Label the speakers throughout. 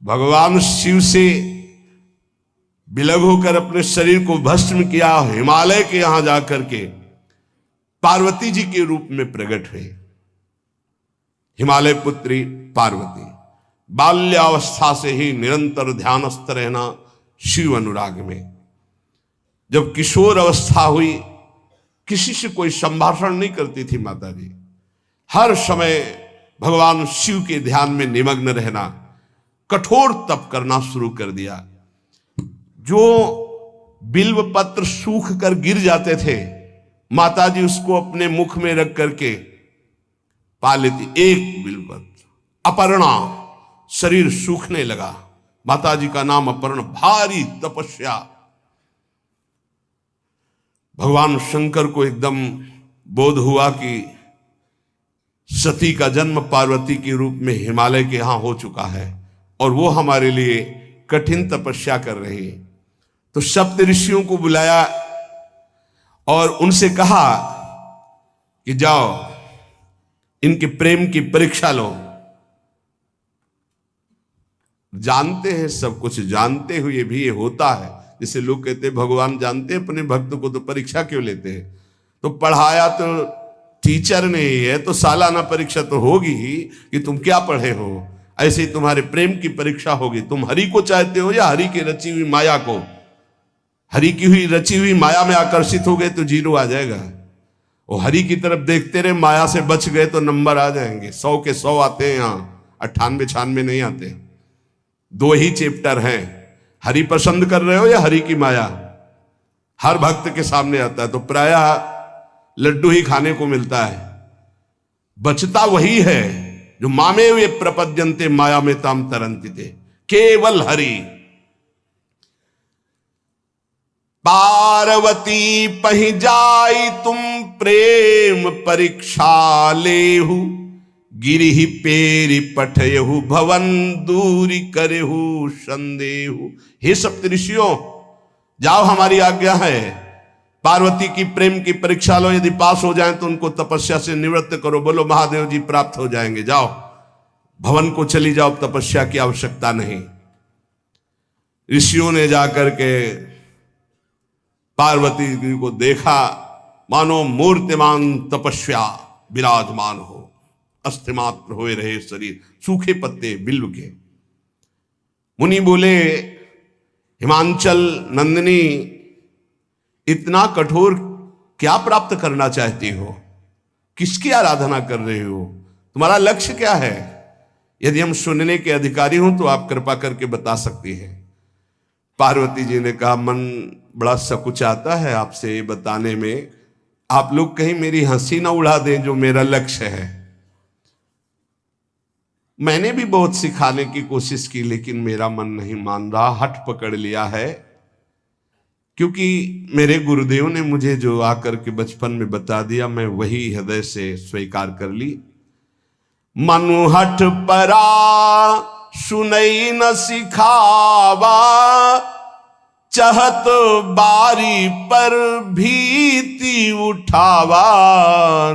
Speaker 1: भगवान शिव से विलग होकर अपने शरीर को भस्म किया, हिमालय के यहां जाकर के पार्वती जी के रूप में प्रकट हुए। हिमालय पुत्री पार्वती बाल्यावस्था से ही निरंतर ध्यानस्थ रहना शिव अनुराग में। जब किशोर अवस्था हुई, किसी से कोई संभाषण नहीं करती थी माता जी, हर समय भगवान शिव के ध्यान में निमग्न रहना, कठोर तप करना शुरू कर दिया। जो बिल्व पत्र सूख कर गिर जाते थे, माता जी उसको अपने मुख में रख करके पा लेती। एक बिल्व पत्र, अपर्णा, शरीर सूखने लगा। माता जी का नाम अपर्णा। भारी तपस्या। भगवान शंकर को एकदम बोध हुआ कि सती का जन्म पार्वती के रूप में हिमालय के यहां हो चुका है और वो हमारे लिए कठिन तपस्या कर रही है। तो सप्त ऋषियों को बुलाया और उनसे कहा कि जाओ इनके प्रेम की परीक्षा लो। जानते हैं, सब कुछ जानते हुए भी ये होता है। जैसे लोग कहते हैं भगवान जानते हैं अपने भक्त को, तो परीक्षा क्यों लेते हैं? तो पढ़ाया तो टीचर ने ही है, तो सालाना परीक्षा तो होगी ही कि तुम क्या पढ़े हो। ऐसे ही तुम्हारे प्रेम की परीक्षा होगी। तुम हरि को चाहते हो या हरि की रची हुई माया को? हरि की हुई रची हुई माया में आकर्षित हो गए तो 0 आ जाएगा। वो हरि की तरफ देखते रहे, माया से बच गए तो नंबर आ जाएंगे। 100 के 100 आते हैं, यहाँ 98-96 नहीं आते। 2 ही चैप्टर हैं, हरि पसंद कर रहे हो या हरि की माया। हर भक्त के सामने आता है तो प्रायः लड्डू ही खाने को मिलता है। बचता वही है जो मामे वे प्रपद्यन्ते माया में ताम तरंतिते, केवल हरि। पार्वती पहि जाई तुम प्रेम परीक्षा लेहु, गिरिहि पेरि पठयहु भवन दूरी करेहु संदेहु। हे सप्तऋषियों, जाओ, हमारी आज्ञा है। पार्वती की प्रेम की परीक्षा लो, यदि पास हो जाएं तो उनको तपस्या से निवृत्त करो। बोलो महादेव जी प्राप्त हो जाएंगे। जाओ भवन को चली जाओ, तपस्या की आवश्यकता नहीं। ऋषियों ने जाकर के पार्वती जी को देखा, मानो मूर्तिमान तपस्या विराजमान हो, अस्थिमात्र हुए रहे शरीर, सूखे पत्ते बिल्व के। मुनि बोले, हिमांचल नंदिनी, इतना कठोर क्या प्राप्त करना चाहती हो? किसकी आराधना कर रहे हो? तुम्हारा लक्ष्य क्या है? यदि हम सुनने के अधिकारी हों तो आप कृपा करके बता सकती हैं। पार्वती जी ने कहा, मन बड़ा सकुचाता है आपसे बताने में। आप लोग कहीं मेरी हंसी ना उड़ा दें जो मेरा लक्ष्य है। मैंने भी बहुत सिखाने की कोशिश की, लेकिन मेरा मन नहीं मान रहा, हठ पकड़ लिया है। क्योंकि मेरे गुरुदेव ने मुझे जो आकर के बचपन में बता दिया, मैं वही हृदय से स्वीकार कर ली। मनु हठ परा सुनई न सिखावा, चहत बारी पर भीति उठावा।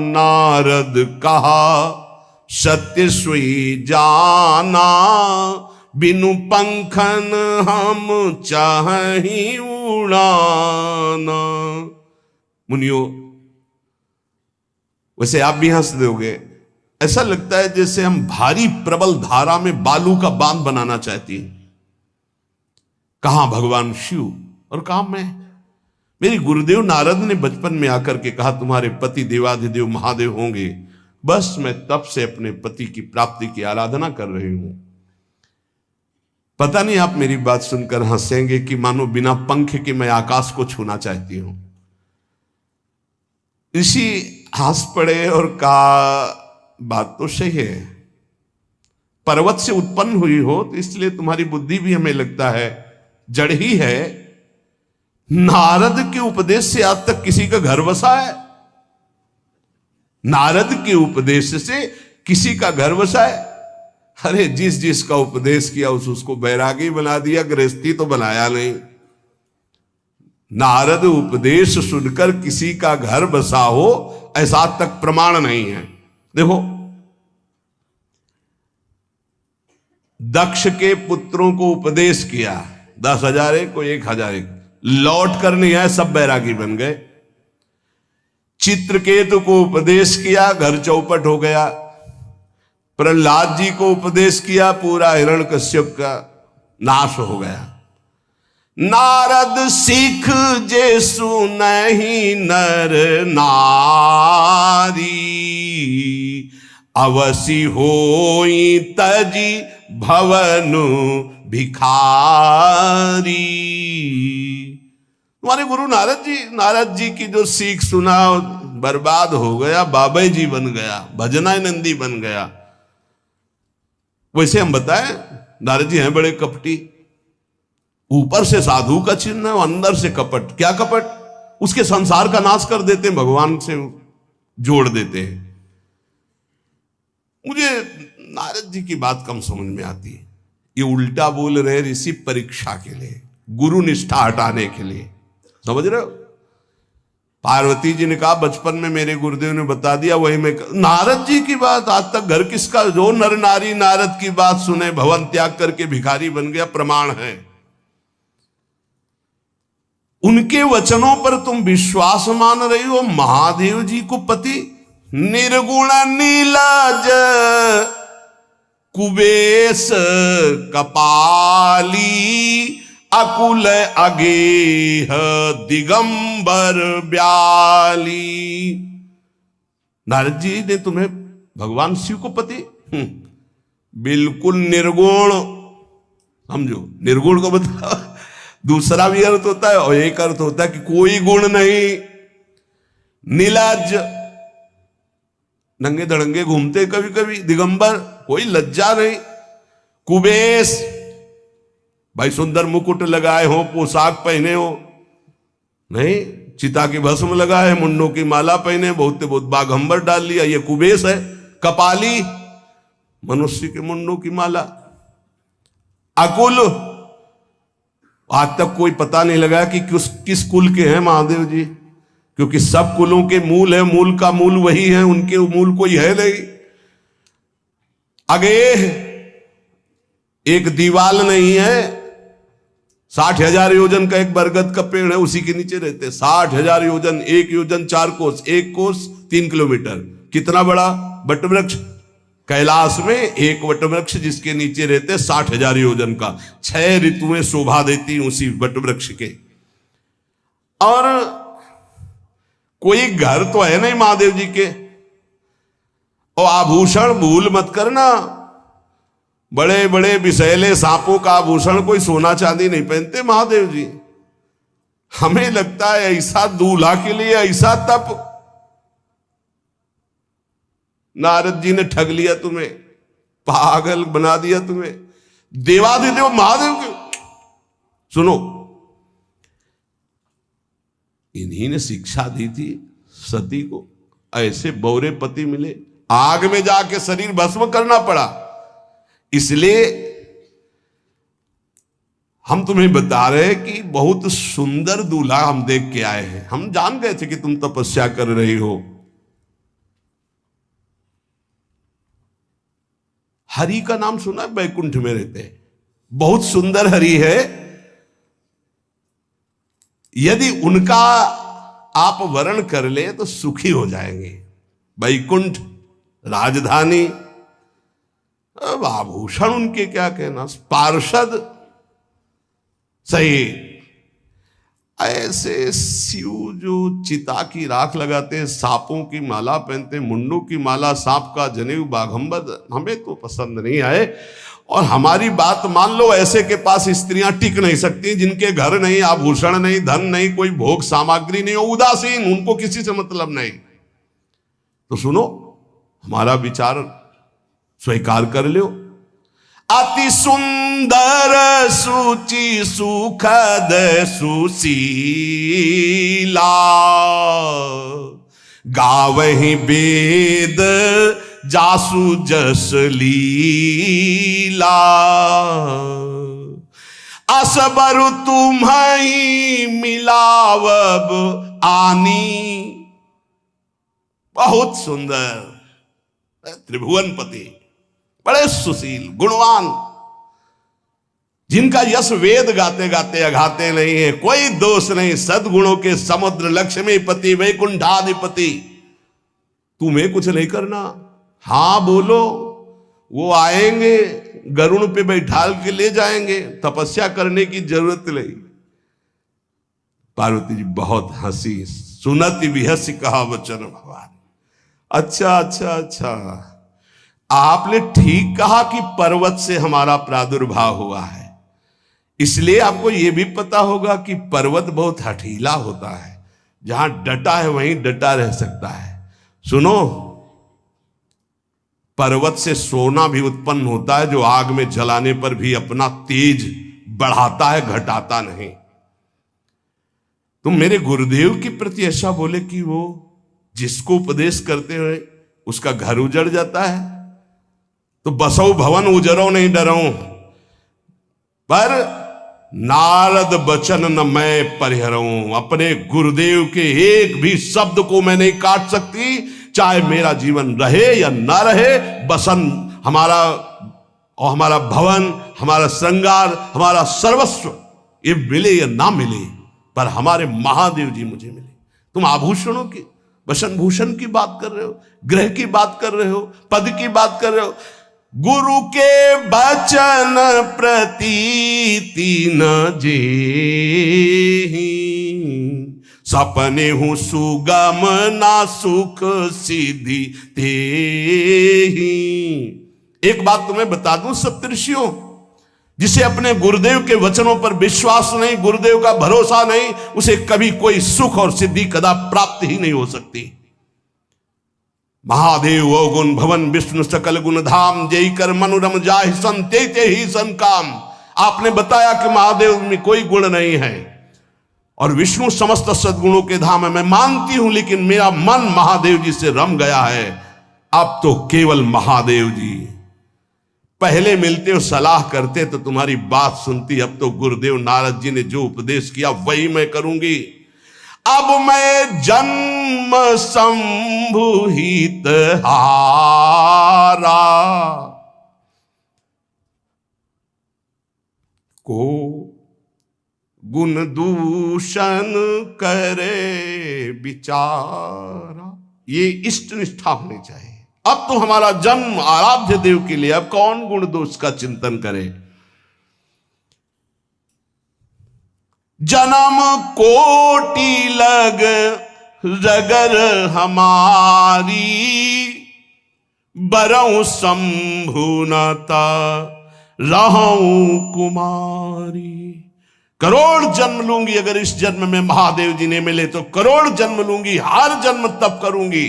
Speaker 1: नारद कहा सत्य सोई जाना, बिनु पंखन हम चाहि उड़ाना। मुनियो, वैसे आप भी हंस दोगे। ऐसा लगता है जैसे हम भारी प्रबल धारा में बालू का बांध बनाना चाहती हैं। कहां भगवान शिव और कहां मैं? मेरे गुरुदेव नारद ने बचपन में आकर के कहा, तुम्हारे पति देवाधिदेव महादेव होंगे। बस मैं तब से अपने पति की प्राप्ति की आराधना कर रही हूं। पता नहीं आप मेरी बात सुनकर हंसेंगे कि मानो बिना पंख के मैं आकाश को छूना चाहती हूं। ऋषि हंस पड़े और कहा, बात तो सही है, पर्वत से उत्पन्न हुई हो तो इसलिए तुम्हारी बुद्धि भी हमें लगता है जड़ ही है। नारद के उपदेश से आज तक किसी का घर बसा है? नारद के उपदेश से किसी का घर बसा है? अरे जिस जिसका उपदेश किया उसको बैरागी बना दिया, गृहस्थी तो बनाया नहीं। नारद उपदेश सुनकर किसी का घर बसा हो ऐसा तक प्रमाण नहीं है। देखो, दक्ष के पुत्रों को उपदेश किया, 10,000 एक को 1,000 एक, लौट कर नहीं आए, सब बैरागी बन गए। चित्रकेतु को उपदेश किया, घर चौपट हो गया। प्रहलाद जी को उपदेश किया, पूरा हिरण्यकश्यप का नाश हो गया। नारद सिख जे सुनहि नर नारी, अवसि होई तजी भवनु भिखारी। तुम्हारे गुरु नारद जी की जो सीख सुना बर्बाद हो गया, बाबा जी बन गया, भजनानंदी बन गया। वैसे हम बताएं, नारद जी हैं बड़े कपटी, ऊपर से साधु का चिन्ह है, अंदर से कपट। क्या कपट? उसके संसार का नाश कर देते हैं, भगवान से जोड़ देते हैं। मुझे नारद जी की बात कम समझ में आती है। ये उल्टा बोल रहे ऋषि परीक्षा के लिए, गुरु निष्ठा हटाने के लिए, समझ रहे हो? पार्वती जी ने कहा बचपन में मेरे गुरुदेव ने बता दिया, वही मैं। नारद जी की बात आज तक घर किसका? जो नर नारी नारद की बात सुने भवन त्याग करके भिखारी बन गया, प्रमाण है। उनके वचनों पर तुम विश्वास मान रही हो। महादेव जी को पति निर्गुण नीलाज कुबेश कपाली, अकुल अगेह दिगंबर ब्याली। नारद जी ने तुम्हें भगवान शिव को पति बिल्कुल निर्गुण समझो। निर्गुण को बताओ, दूसरा भी अर्थ होता है और एक अर्थ होता है कि कोई गुण नहीं। नीलाज, नंगे धड़ंगे घूमते कभी कभी। दिगंबर, कोई लज्जा नहीं। कुबेश, भाई सुंदर मुकुट लगाए हो, पोशाक पहने हो, नहीं, चिता की भस्म लगाए, मुंडों की माला पहने, बहुत बाघंबर डाल लिया, ये कुबेश है। कपाली, मनुष्य के मुंडों की माला। अकुल, आज तक कोई पता नहीं लगा कि किस कुल के हैं महादेव जी, क्योंकि सब कुलों के मूल है, मूल का मूल वही है, उनके मूल कोई है नहीं। आगे एक दीवाल नहीं है, 60,000 योजन का एक बरगद का पेड़ है, उसी के नीचे रहते। 60,000 योजन, 1 योजन 4 कोस, 1 कोस 3 किलोमीटर। कितना बड़ा वटवृक्ष? कैलाश में एक वटवृक्ष जिसके नीचे रहते 60,000 योजन का। 6 ऋतुएं शोभा देती उसी वटवृक्ष के। और कोई घर तो है नहीं महादेव जी के। और आभूषण भूल मत करना, बड़े बड़े विषैले सांपों का आभूषण कोई सोना चांदी नहीं पहनते महादेव जी। हमें लगता है ऐसा दूल्हा के लिए ऐसा तप। नारद जी ने ठग लिया तुम्हें, पागल बना दिया तुम्हें। देवाधिदेव महादेव के सुनो, इन्हीं ने शिक्षा दी थी सती को। ऐसे बौरे पति मिले, आग में जाके शरीर भस्म करना पड़ा। इसलिए हम तुम्हें बता रहे हैं कि बहुत सुंदर दूल्हा हम देख के आए हैं। हम जान गए थे कि तुम तपस्या कर रही हो। हरि का नाम सुना है? बैकुंठ में रहते हैं, बहुत सुंदर हरि है। यदि उनका आप वर्ण कर ले तो सुखी हो जाएंगे। बैकुंठ राजधानी, अब आभूषण उनके क्या कहना, पार्षद सही। ऐसे शिव जो चिता की राख लगाते हैं, सांपों की माला पहनते हैं, मुंडों की माला, सांप का जनेऊ, बाघंबर, हमें तो पसंद नहीं आए। और हमारी बात मान लो, ऐसे के पास स्त्रियां टिक नहीं सकती जिनके घर नहीं, आभूषण नहीं, धन नहीं, कोई भोग सामग्री नहीं, उदासीन, उनको किसी से मतलब नहीं। तो सुनो, हमारा विचार स्वीकार कर लो। अति सुंदर सुचि सुखद सुशीला, गावहि वेद जासु जस लीला। असबर तुम्हि मिलावब आनी। बहुत सुंदर त्रिभुवनपति, बड़े सुशील, गुणवान, जिनका यश वेद गाते गाते अघाते नहीं है, कोई दोष नहीं, सद्गुणों के समुद्र, लक्ष्मीपति वैकुंठाधिपति, तुम्हें कुछ नहीं करना। हां बोलो, वो आएंगे, गरुड़ पे बैठाल के ले जाएंगे, तपस्या करने की जरूरत नहीं। पार्वती जी बहुत हंसी, सुनति विहसी कहा वचन भगवान। अच्छा अच्छा अच्छा, आपने ठीक कहा कि पर्वत से हमारा प्रादुर्भाव हुआ है, इसलिए आपको यह भी पता होगा कि पर्वत बहुत हठीला होता है, जहां डटा है वहीं डटा रह सकता है। सुनो, पर्वत से सोना भी उत्पन्न होता है, जो आग में जलाने पर भी अपना तेज बढ़ाता है, घटाता नहीं। तुम मेरे गुरुदेव के प्रति ऐसा बोले कि वो जिसको उपदेश करते हुए उसका घर उजड़ जाता है, तो बसौ भवन उजरो नहीं डरो, पर नारद बचन न मैं परिहरऊं। अपने गुरुदेव के एक भी शब्द को मैं नहीं काट सकती, चाहे मेरा जीवन रहे या ना रहे। बसन हमारा और हमारा भवन, हमारा श्रृंगार, हमारा सर्वस्व, ये मिले या ना मिले, पर हमारे महादेव जी मुझे मिले। तुम आभूषणों की, वसन भूषण की बात कर रहे हो, ग्रह की बात कर रहे हो, पद की बात कर रहे हो। गुरु के बचन प्रतीति न जेहि, सपने हूं सुगम ना सुख सिद्धि तेहि। एक बात तुम्हें बता दूं सप्तऋषियों, जिसे अपने गुरुदेव के वचनों पर विश्वास नहीं, गुरुदेव का भरोसा नहीं, उसे कभी कोई सुख और सिद्धि कदा प्राप्त ही नहीं हो सकती। महादेव वो गुण भवन विष्णु सकल गुण धाम, जय कर मनुरम जाहि सन ते ही सन काम। आपने बताया कि महादेव में कोई गुण नहीं है और विष्णु समस्त सद्गुणों के धाम है, मैं मानती हूं, लेकिन मेरा मन महादेव जी से रम गया है। अब तो केवल महादेव जी, पहले मिलते हो सलाह करते तो तुम्हारी बात सुनती, अब तो गुरुदेव नारद जी ने जो उपदेश किया वही मैं करूंगी। अब मैं जन्म संभुहित हारा, को गुण दूषण करे विचारा। ये इष्ट निष्ठा होनी चाहिए। अब तो हमारा जन्म आराध्य देव के लिए, अब कौन गुण दोष का चिंतन करे। जन्म कोटि लग रगर हमारी, बरऊं शंभुनता रहूं कुमारी। करोड़ जन्म लूंगी, अगर इस जन्म में महादेव जी ने मिले तो करोड़ जन्म लूंगी, हर जन्म तप करूंगी,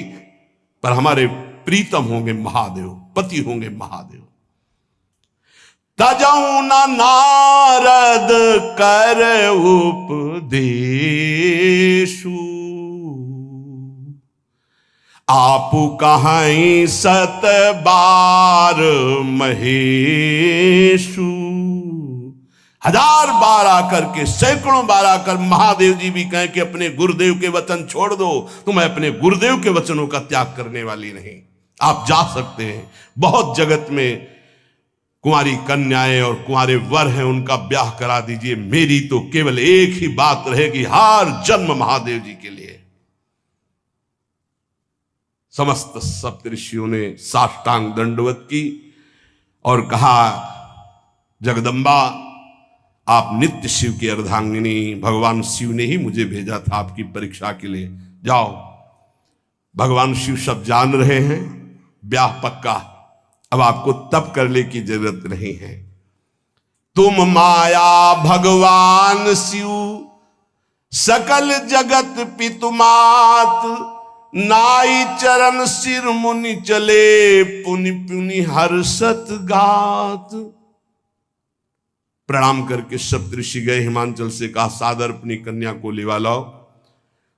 Speaker 1: पर हमारे प्रीतम होंगे महादेव, पति होंगे महादेव। तजऊ न नारद कर उपदेशु, आपु कहीं सत बार महेशु। हजार बार आकर के, सैकड़ों बार आकर महादेव जी भी कहें कि अपने गुरुदेव के वचन छोड़ दो, तो मैं अपने गुरुदेव के वचनों का त्याग करने वाली नहीं। आप जा सकते हैं, बहुत जगत में कुंवारी कन्याएं और कुंवारे वर हैं, उनका ब्याह करा दीजिए। मेरी तो केवल एक ही बात रहेगी, हर जन्म महादेव जी के लिए। समस्त सप्तऋषियों ने साष्टांग दंडवत की और कहा, जगदम्बा आप नित्य शिव की अर्धांगिनी, भगवान शिव ने ही मुझे भेजा था आपकी परीक्षा के लिए। जाओ, भगवान शिव सब जान रहे हैं, ब्याह पक्का, अब आपको तप करने की जरूरत नहीं है। तुम माया भगवान शिव, सकल जगत पितुमात, नाई चरण सिर मुनि चले, पुनि पुनि हर्षत गात। प्रणाम करके सप्तऋषि गए, हिमांचल से कहा, सादर अपनी कन्या को लिवा लाओ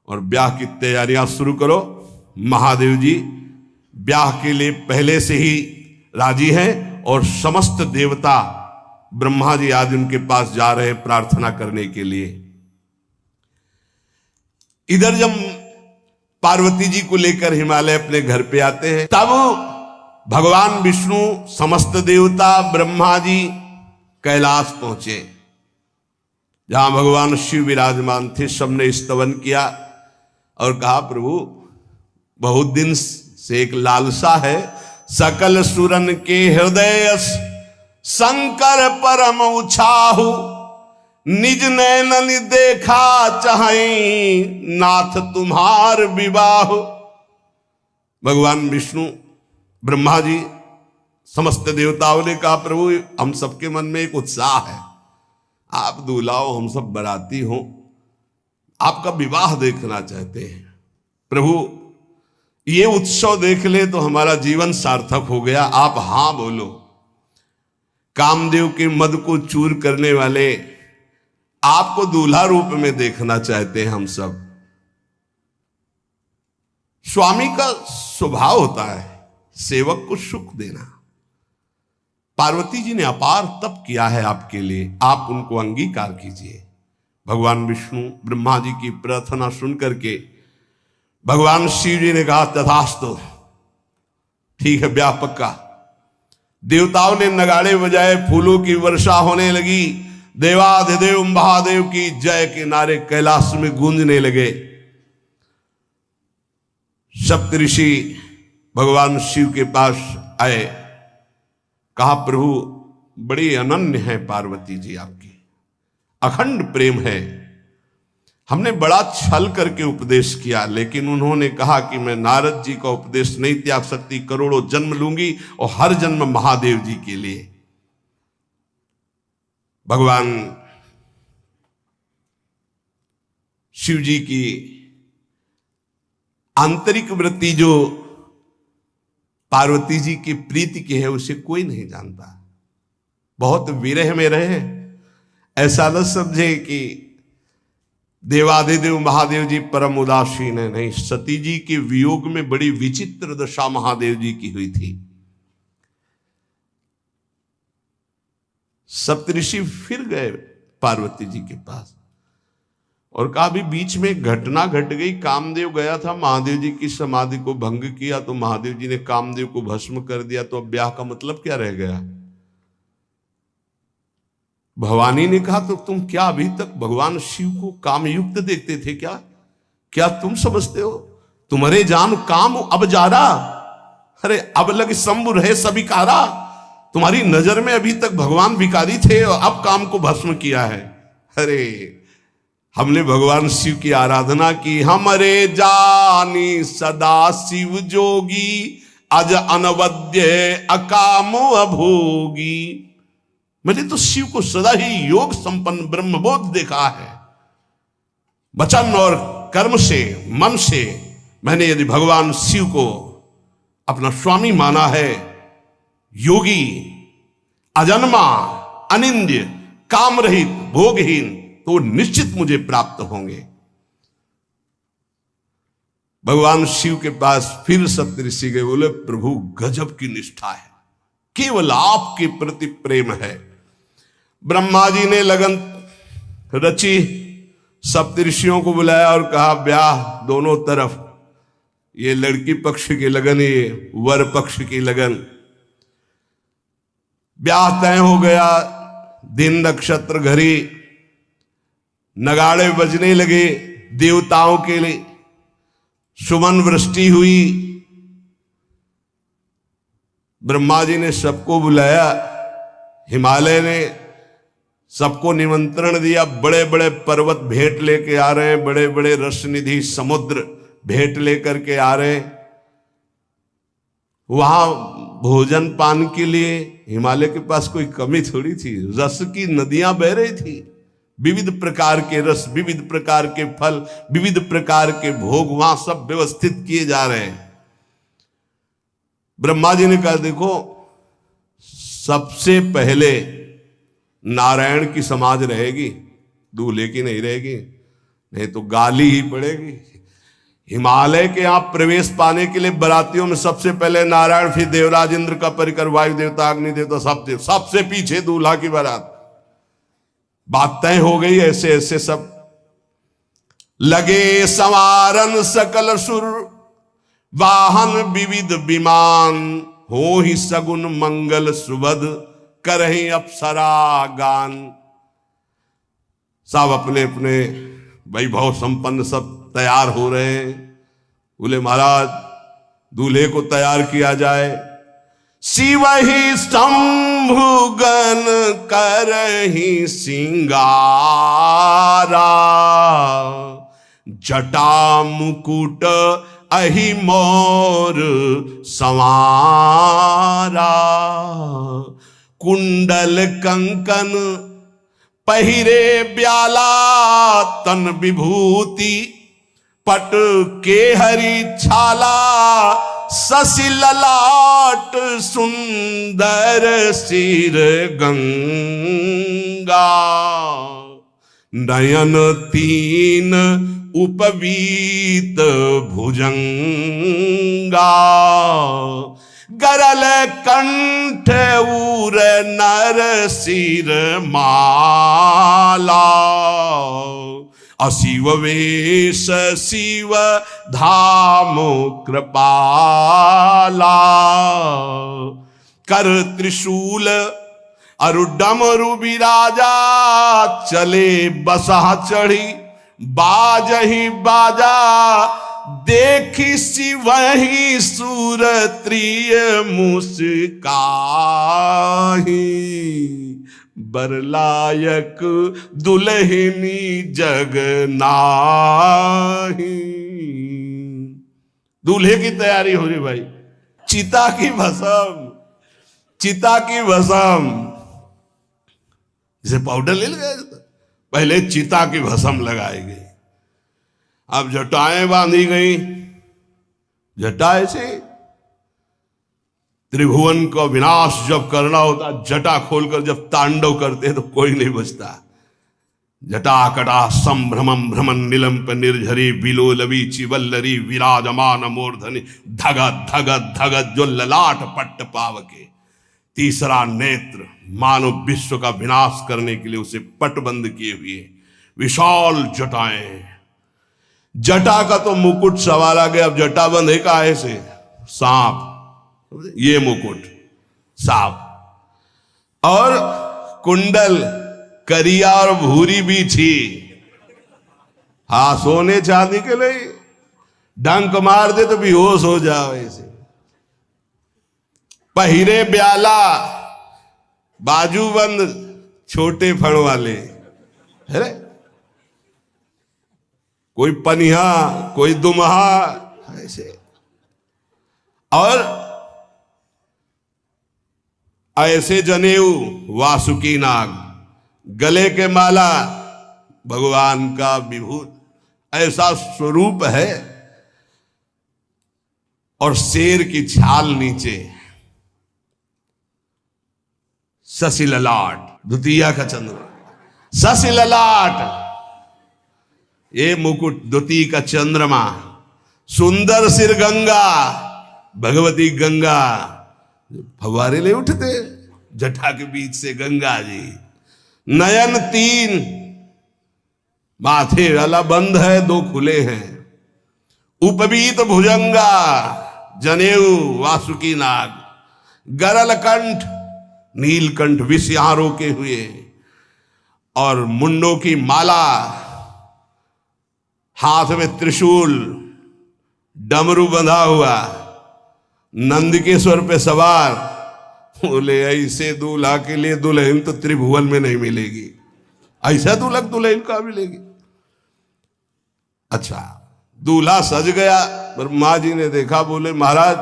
Speaker 1: और ब्याह की तैयारियां शुरू करो। महादेव जी ब्याह के लिए पहले से ही राजी हैं और समस्त देवता, ब्रह्मा जी आदि उनके पास जा रहे हैं प्रार्थना करने के लिए। इधर जब पार्वती जी को लेकर हिमालय अपने घर पे आते हैं, तब भगवान विष्णु, समस्त देवता, ब्रह्मा जी कैलाश पहुंचे, जहां भगवान शिव विराजमान थे। सबने स्तवन किया और कहा, प्रभु बहुत दिन से एक लालसा है, सकल सुरन के हृदय शंकर परम उछाहु, निज नैनन देखा चाहे नाथ तुम्हार विवाह। भगवान विष्णु, ब्रह्मा जी, समस्त देवताओं ने कहा, प्रभु हम सबके मन में एक उत्साह है, आप दूल्हा हो, हम सब बराती हो, आपका विवाह देखना चाहते हैं। प्रभु ये उत्सव देख ले तो हमारा जीवन सार्थक हो गया, आप हां बोलो। कामदेव के मद को चूर करने वाले आपको दूल्हा रूप में देखना चाहते हैं हम सब। स्वामी का स्वभाव होता है सेवक को सुख देना। पार्वती जी ने अपार तप किया है आपके लिए, आप उनको अंगीकार कीजिए। भगवान विष्णु ब्रह्मा जी की प्रार्थना सुन करके भगवान शिव जी ने कहा, तथास्तु, ठीक है, ब्याह पक्का। देवताओं ने नगाड़े बजाए, फूलों की वर्षा होने लगी, देवाधिदेव महादेव की जय के नारे कैलाश में गूंजने लगे। सप्तऋषि भगवान शिव के पास आए, कहा, प्रभु बड़ी अनन्य है पार्वती जी आपकी, अखंड प्रेम है। हमने बड़ा छल करके उपदेश किया, लेकिन उन्होंने कहा कि मैं नारद जी का उपदेश नहीं त्याग सकती, करोड़ों जन्म लूंगी और हर जन्म महादेव जी के लिए। भगवान शिव जी की आंतरिक वृत्ति जो पार्वती जी की प्रीति की है उसे कोई नहीं जानता। बहुत विरह में रहे, ऐसा न समझे कि देवाधिदेव महादेव जी परम उदासीन है, नहीं। सती जी के वियोग में बड़ी विचित्र दशा महादेव जी की हुई थी। सप्तऋषि फिर गए पार्वती जी के पास और कहा, अभी बीच में घटना घट गई, कामदेव गया था, महादेव जी की समाधि को भंग किया, तो महादेव जी ने कामदेव को भस्म कर दिया, तो अब ब्याह का मतलब क्या रह गया। भवानी ने कहा, तो तुम क्या अभी तक भगवान शिव को कामयुक्त देखते थे क्या? क्या तुम समझते हो तुम्हारे जान काम अब जा रहा? अरे अब लग शंभु रहे सबिकारा। तुम्हारी नजर में अभी तक भगवान विकारी थे और अब काम को भस्म किया है। अरे हमने भगवान शिव की आराधना की, हमरे जानी सदा शिव जोगी, अज अनवद्य अकामो अभोगी। मैंने तो शिव को सदा ही योग संपन्न ब्रह्मबोध देखा है। वचन और कर्म से, मन से मैंने यदि भगवान शिव को अपना स्वामी माना है, योगी, अजन्मा, अनिंद्य, काम रहित, भोगहीन, तो निश्चित मुझे प्राप्त होंगे। भगवान शिव के पास फिर सप्तऋषि गए, बोले, प्रभु गजब की निष्ठा है, केवल आपके प्रति प्रेम है। ब्रह्मा जी ने लगन रची, सप्तऋषियों को बुलाया और कहा, ब्याह दोनों तरफ, ये लड़की पक्ष की लगन, ये वर पक्ष की लगन। ब्याह तय हो गया। दिन नक्षत्र घड़ी, नगाड़े बजने लगे देवताओं के लिए, सुमन वृष्टि हुई। ब्रह्मा जी ने सबको बुलाया, हिमालय ने सबको निमंत्रण दिया। बड़े बड़े पर्वत भेंट लेके आ रहे हैं, बड़े बड़े रसनिधि समुद्र भेंट लेकर के आ रहे हैं। वहां भोजन पान के लिए हिमालय के पास कोई कमी थोड़ी थी, रस की नदियां बह रही थी। विविध प्रकार के रस, विविध प्रकार के फल, विविध प्रकार के भोग वहां सब व्यवस्थित किए जा रहे हैं। ब्रह्मा जी ने कहा, देखो सबसे पहले नारायण की समाज रहेगी, दूल्हे की नहीं रहेगी, नहीं तो गाली ही पड़ेगी। हिमालय के यहां प्रवेश पाने के लिए बरातियों में सबसे पहले नारायण, फिर देवराज इंद्र का परिकर, वायु देवता, अग्नि देवता, सबसे पीछे दूल्हा की बारात। बात तय हो गई। ऐसे ऐसे सब लगे संवारन सकल सुर, वाहन विविध विमान, हो ही सगुन मंगल सुबद, करहीं अप्सरा गान। सब अपने अपने वैभव संपन्न सब तैयार हो रहे हैं। बोले महाराज दूल्हे को तैयार किया जाए। शिव ही शंभुगन करहीं सिंगारा, जटा मुकुट अहि मोर संवारा। कुंडल कंकन पहिरे ब्याला, तन विभूति पट के हरि छाला। शशि ललाट सुंदर सिर गंगा, नयन तीन उपवीत भुजंगा। गरल कंठ उर नर सिर माला, अशिव वेश शिव धाम कृपाला। कर त्रिशूल अरु डमरु बिराजा, चले बसहा चढ़ी बाजही बाजा। देखी शिवहि सुरत्रिय मुस्काही, बरलायक दुल्हनी जग नाही। दूल्हे की तैयारी हो रही भाई। चिता की भस्म, चिता की भस्म, जैसे पाउडर ले गए पहले चिता की भस्म लगाई गई। अब जटाएं बांधी गई। जटा ऐसे त्रिभुवन का विनाश जब करना होता, जटा खोलकर जब तांडव करते तो कोई नहीं बचता। जटा कटा संभ्रमम भ्रमण निलंप निर्झरी, बिलोलवी चिवल्लरी विराजमान मूर्धनि। धगत धगत धगत जो ललाट पट्ट पावके। तीसरा नेत्र मानो विश्व का विनाश करने के लिए उसे पटबंद किए हुए विशाल जटाएं। जटा का तो मुकुट सवार आ गया। अब जटा बंध है का ऐसे सांप, ये मुकुट सांप। और कुंडल करिया और भूरी भी थी। हाँ, सोने चांदी के लिए डंक मार दे तो बेहोश हो जाओ ऐसे। पहिरे ब्याला, बाजूबंद छोटे फण वाले, है कोई पनिहा कोई दुमहा ऐसे। और ऐसे जनेऊ वासुकी नाग, गले के माला भगवान का विभूत, ऐसा स्वरूप है। और शेर की छाल नीचे, शशि ललाट, द्वितीया का चंद्र, शशि ललाट, ये मुकुट द्वितीय का चंद्रमा। सुंदर सिर गंगा, भगवती गंगा फवारे ले उठते जटा के बीच से गंगा जी। नयन तीन, माथे वाला बंद है, दो खुले हैं। उपवीत भुजंगा, जनेऊ वासुकी नाग। गरल कंठ, नीलकंठ विष यहां रोके हुए। और मुंडों की माला, हाथ में त्रिशूल, डमरू बंधा हुआ, नंदकेश्वर पे सवार। बोले ऐसे दूल्हा के लिए दुल्हन तो त्रिभुवन में नहीं मिलेगी। ऐसा दूल्हा दुल्हन का मिलेगी। अच्छा, दूल्हा सज गया। ब्रह्मा जी ने देखा, बोले महाराज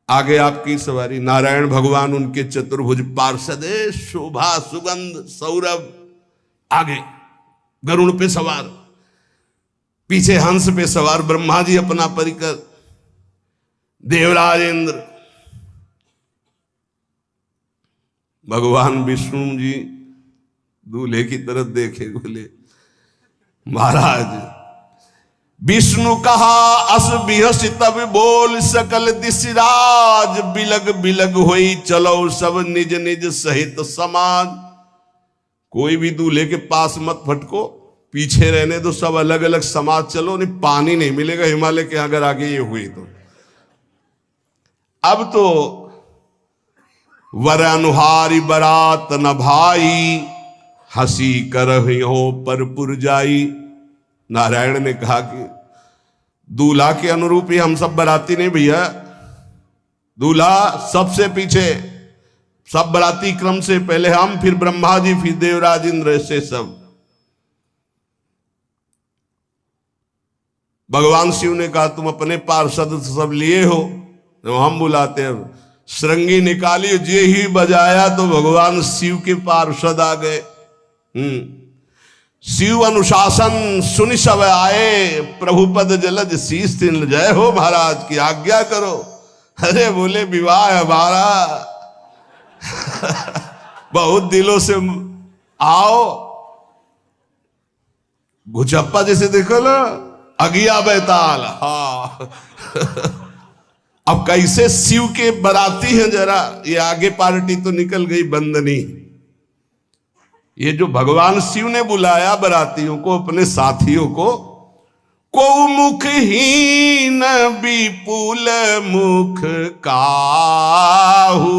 Speaker 1: आगे आपकी सवारी। नारायण भगवान उनके चतुर्भुज पार्षद, शोभा सुगंध सौरभ, आगे गरुण पे सवार, पीछे हंस पे सवार ब्रह्मा जी अपना परिकर, देवराज इंद्र, भगवान विष्णु जी दूल्हे की तरफ देखे, बोले महाराज विष्णु कहा अस बिहस तब बोल सकल दिशराज। बिलग बिलग होई चलो सब निज निज सहित समाज। कोई भी दूल्हे के पास मत फटको, पीछे रहने दो, सब अलग अलग समाज चलो। नहीं पानी नहीं मिलेगा हिमालय के अगर आगे ये हुई तो। अब तो वर अनुहारी बरात न भाई, हंसी करहियो पर पुरजाई। नारायण ने कहा कि दूल्हा के अनुरूप ही हम सब बराती नहीं भैया, दूल्हा सबसे पीछे, सब बराती क्रम से पहले हम, फिर ब्रह्मा जी, फिर देवराज इंद्र, से सब। भगवान शिव ने कहा तुम अपने पार्षद सब लिए हो, तो हम बुलाते हैं। श्रृंगी निकाली, जे ही बजाया तो भगवान शिव के पार्षद आ गए। शिव अनुशासन सुनि सब आए, प्रभुपद जलद शीस तिन, जय हो महाराज की आज्ञा करो। अरे बोले विवाह हमारा बहुत दिलों से आओ। घुचप्पा जैसे देखो ना, अगिया बैताल। हाँ अब कैसे शिव के बराती हैं, जरा ये आगे पार्टी तो निकल गई बंदनी। ये जो भगवान शिव ने बुलाया बरातियों को, अपने साथियों को मुखहीन विपुल मुख काहू,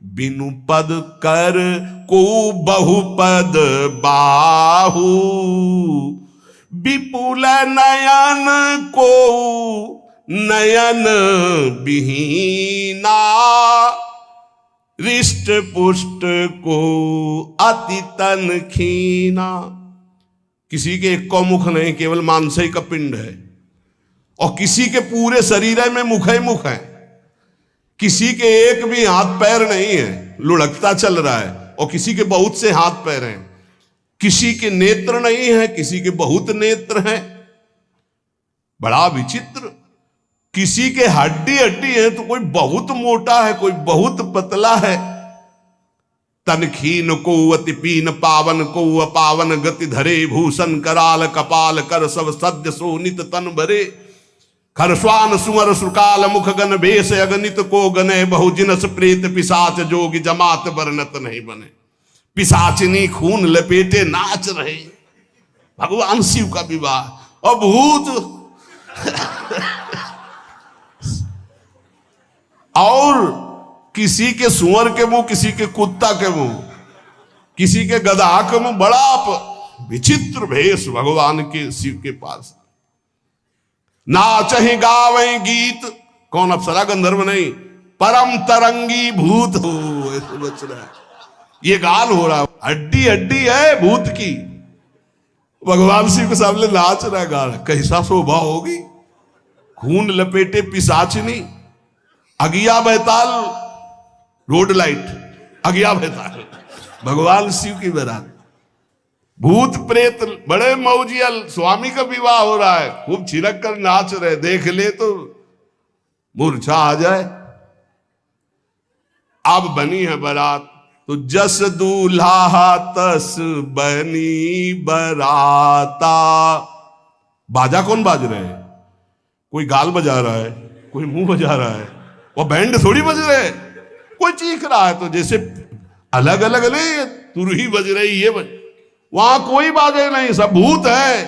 Speaker 1: बिनु पद कर को बहुपद बाहू, विपुल नयन को नयन विहीना, रिष्ट पुष्ट को अति तन खीना। किसी के एक को मुख नहीं, केवल मांसई का पिंड है, और किसी के पूरे शरीर में मुख ही मुख है। किसी के एक भी हाथ पैर नहीं है, लुढ़कता चल रहा है, और किसी के बहुत से हाथ पैर हैं। किसी के नेत्र नहीं है, किसी के बहुत नेत्र हैं। बड़ा विचित्र। किसी के हड्डी हड्डी है तो कोई बहुत मोटा है, कोई बहुत पतला है। तनखीन को अति पीन, पावन को अपावन, गति धरे भूषण कराल, कपाल कर सब सद्य सोनित तन भरे। खरस्वान सुअर सुकाल, मुख गन भेष अगणित को गने, बहुजिनस प्रेत पिशाच जोगी, जमात वर्णत नहीं बने। पिशाचिनी खून लपेटे नाच रहे, भगवान शिव का विवाह। और भूत और किसी के सुअर के मुंह, किसी के कुत्ता के मुंह, किसी के गधा के मुंह। बड़ा विचित्र भेष भगवान के शिव के पास। नाचहि गावे गीत, कौन अप्सरा गंधर्व नहीं, परम तरंगी भूत हो, ऐसे बच रहा है। ये गान हो रहा, हड्डी हड्डी है भूत की, भगवान शिव के सामने नाच रहा है, गा रहा। कैसा शोभा होगी, खून लपेटे पिशाचिनी, अगिया बैताल, रोड लाइट, अगिया बैताल, भगवान शिव की बारात। भूत प्रेत बड़े मौजियल, स्वामी का विवाह हो रहा है, खूब छिड़क कर नाच रहे, देख ले तो मूर्छा आ जाए। अब बनी है बारात, तो जस दूल्हा तस बनी बराता। बाजा कौन बाज रहे हैं? कोई गाल बजा रहा है, कोई मुंह बजा रहा है, वो बैंड थोड़ी बज रहे, कोई चीख रहा है। तो जैसे अलग अलग नहीं, तुरही बज रही, ये बज, वहां कोई बाजे नहीं, सब भूत है,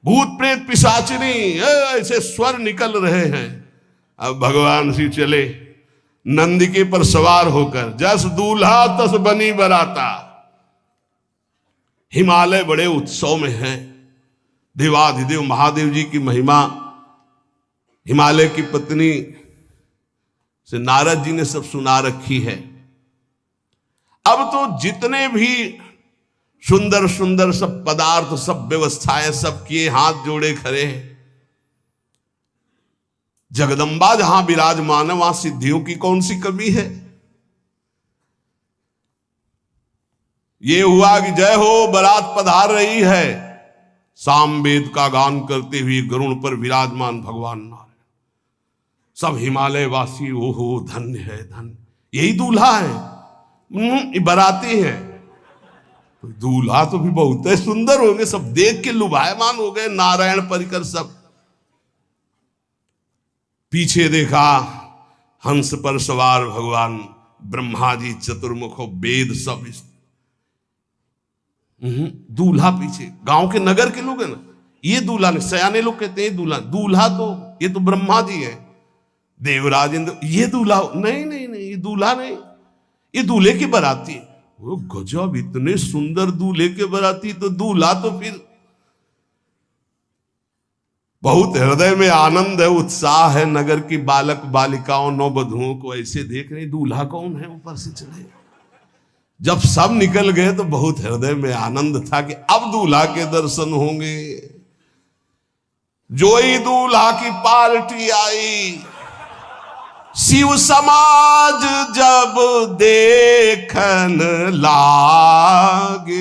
Speaker 1: भूत प्रेत पिशाचिनी, ऐसे स्वर निकल रहे हैं। अब भगवान शिव चले नंदिके पर सवार होकर, जस दूल्हा तस बनी बराता। हिमालय बड़े उत्सव में है, देवाधिदेव महादेव जी की महिमा हिमालय की पत्नी से नारद जी ने सब सुना रखी है। अब तो जितने भी सुंदर सुंदर सब पदार्थ, सब व्यवस्थाएं, सब किए, हाथ जोड़े खड़े हैं। जगदम्बा जहां विराजमान है, वहां सिद्धियों की कौन सी कमी है। ये हुआ कि जय हो बारात पधार रही है, सामवेद का गान करते हुए गरुड़ पर विराजमान भगवान नारायण। सब हिमालय वासी ओहो धन्य है, धन्य, यही दूल्हा है, बाराती है। दूल्हा तो भी बहुत है, सुंदर होंगे, सब देख के लुभायमान हो गए। नारायण परिकर सब। पीछे देखा हंस पर सवार भगवान ब्रह्मा जी, चतुर्मुख, वेद सब। दूल्हा पीछे, गांव के नगर के लोग है ना, ये दूल्हा नहीं, सयाने लोग कहते हैं दूल्हा। दूल्हा तो ये तो ब्रह्मा जी है, देवराज इंद्र, ये दूल्हा? नहीं नहीं नहीं, ये दूल्हा नहीं, ये दूल्हे की बाराती है। वो गजब, इतने सुंदर दूल्हे के बाराती, तो दूल्हा तो फिर बहुत हृदय में आनंद है, उत्साह है। नगर की बालक बालिकाओं नौवधुओं को ऐसे देख रहे, दूल्हा कौन है ऊपर से चले। जब सब निकल गए तो बहुत हृदय में आनंद था कि अब दूल्हा के दर्शन होंगे। जोई दूल्हा की पार्टी आई, शिव समाज जब देखन लागे,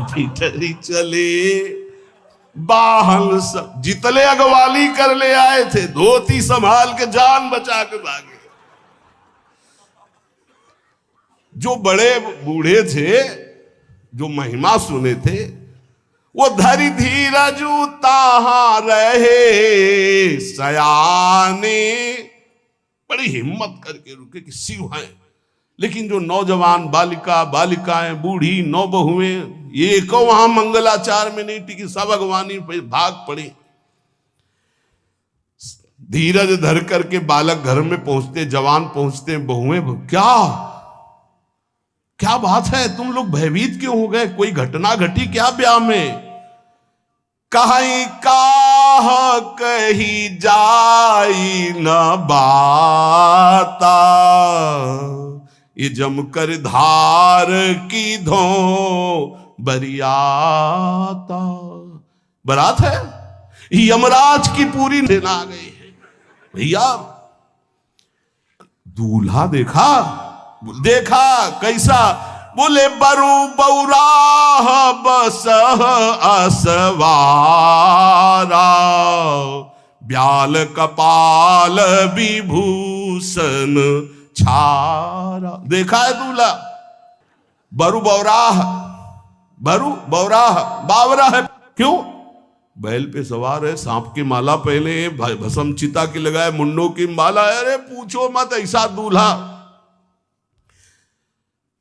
Speaker 1: भीतरी चले बाहन सब, जितले अगवाली कर ले आए थे, धोती संभाल के जान बचा के भागे। जो बड़े बूढ़े थे, जो महिमा सुने थे, वो धरि धीरज ताहा रहे सयाने, बड़ी हिम्मत करके रुके कि शिव हैं। लेकिन जो नौजवान बालिकाएं, बूढ़ी नौबहुएं, ये को वहां मंगलाचार में नहीं टिकी, सब अगवानी पे भाग पड़ी। धीरज धर करके बालक घर में पहुंचते, जवान पहुंचते, बहुएं, क्या बात है, तुम लोग भयभीत क्यों हो गए? कोई घटना घटी क्या ब्याह में? कहीं काह कही जाई न बाता, ये जमकर धार की धो बरियाता। बारात है, यमराज की पूरी सेना आ गई है। भैया दूल्हा देखा कैसा? बोले बरु बौराह बसह असवारा, ब्याल कपाल विभूषण छारा। देखा है दूल्हा? बरु बौराह, बावरा है। क्यों? बैल पे सवार है, सांप की माला पहले, भस्म चिता की लगाए, मुंडों की माला। अरे पूछो मत, ऐसा दूल्हा।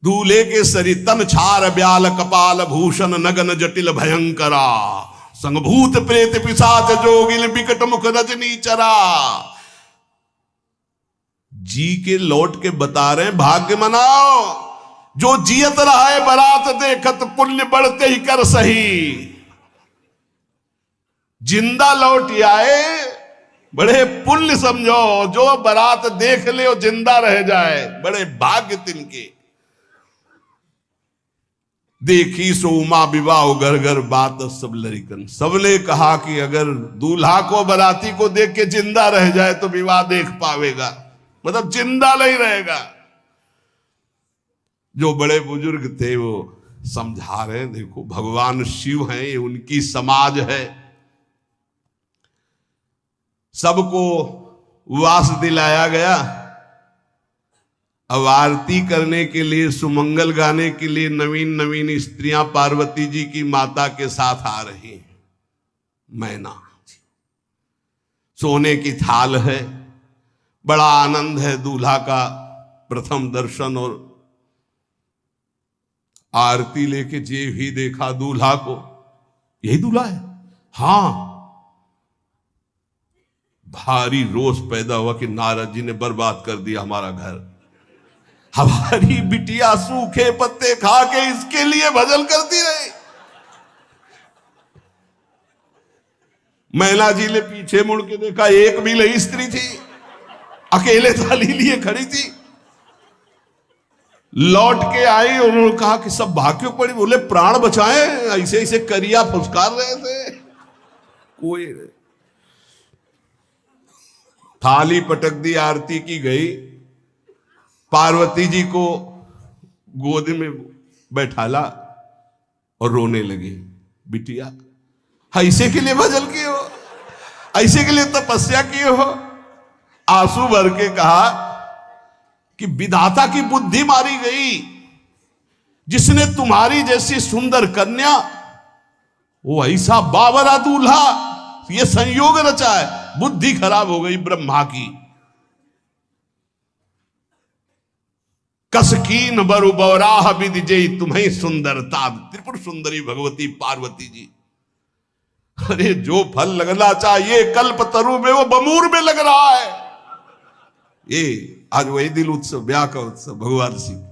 Speaker 1: दूल्हे के शरीर तन छार ब्याल कपाल भूषण नगन जटिल भयंकरा, संगभूत प्रेत पिशाच जोगिल बिकट मुख रजनी चरा। जी के लौट के बता रहे हैं, भाग्य मनाओ, जो जियत रहा है बारात देखत, पुण्य बढ़ते ही कर सही। जिंदा लौट आए, बड़े पुण्य समझो। जो बारात देख ले और जिंदा रह जाए, बड़े भाग्य तिनके। देखी सो उमा विवाह घर घर बात सब लरिकन। सबने कहा कि अगर दूल्हा को बाराती को देख के जिंदा रह जाए तो विवाह देख पावेगा, मतलब जिंदा नहीं रहेगा। जो बड़े बुजुर्ग थे वो समझा रहे, देखो भगवान शिव हैं, ये उनकी समाज है। सबको वास दिलाया गया। अब आरती करने के लिए, सुमंगल गाने के लिए नवीन नवीन स्त्रियां पार्वती जी की माता के साथ आ रही हैं। मैना सोने की थाल है, बड़ा आनंद है। दूल्हा का प्रथम दर्शन और आरती लेके जे भी देखा दूल्हा को, यही दूल्हा है। हां, भारी रोष पैदा हुआ कि नारद जी ने बर्बाद कर दिया हमारा घर। हमारी बिटिया सूखे पत्ते खा के इसके लिए भजन करती रही। मैना जी ने पीछे मुड़ के देखा, एक भी नहीं स्त्री थी, अकेले थाली लिए खड़ी थी। लौट के आई, उन्होंने कहा कि सब भाग क्यों पड़ी? बोले प्राण बचाए, ऐसे ऐसे करिया फुसकार रहे थे। कोई थाली पटक दी, आरती की गई। पार्वती जी को गोद में बैठाला और रोने लगी। बिटिया ऐसे के लिए भजन किए हो, ऐसे के लिए तपस्या किए हो? आंसू भर के कहा कि विधाता की बुद्धि मारी गई। जिसने तुम्हारी जैसी सुंदर कन्या, वो ऐसा बावरा दूल्हा, ये संयोग रचा है। बुद्धि खराब हो गई ब्रह्मा की। कसकीन बरु बौराह विधि जय तुम्हें सुंदरता। त्रिपुर सुंदरी भगवती पार्वती जी अरे जो फल लगना चाहिए कल्प तरु में वो बमूर में लग रहा है। ये आज वही दिल उत्सव, ब्याह का उत्सव भगवान शिव।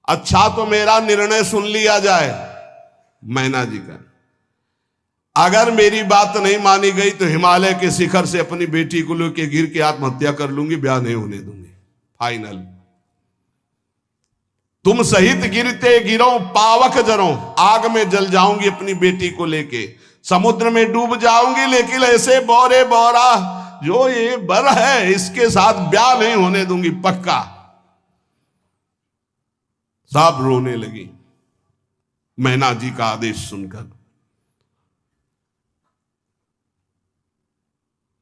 Speaker 1: अच्छा तो मेरा निर्णय सुन लिया जाए मैना जी का, अगर मेरी बात नहीं मानी गई तो हिमालय के शिखर से अपनी बेटी को लेकर गिर के आत्महत्या कर लूंगी, ब्याह नहीं होने दूंगी, फाइनल। तुम सहित गिरते गिरो पावक जरो, आग में जल जाऊंगी अपनी बेटी को लेके, समुद्र में डूब जाऊंगी, लेकिन ऐसे बोरे बोरा जो ये बर है इसके साथ ब्याह नहीं होने दूंगी, पक्का। सब रोने लगी मैना जी का आदेश सुनकर।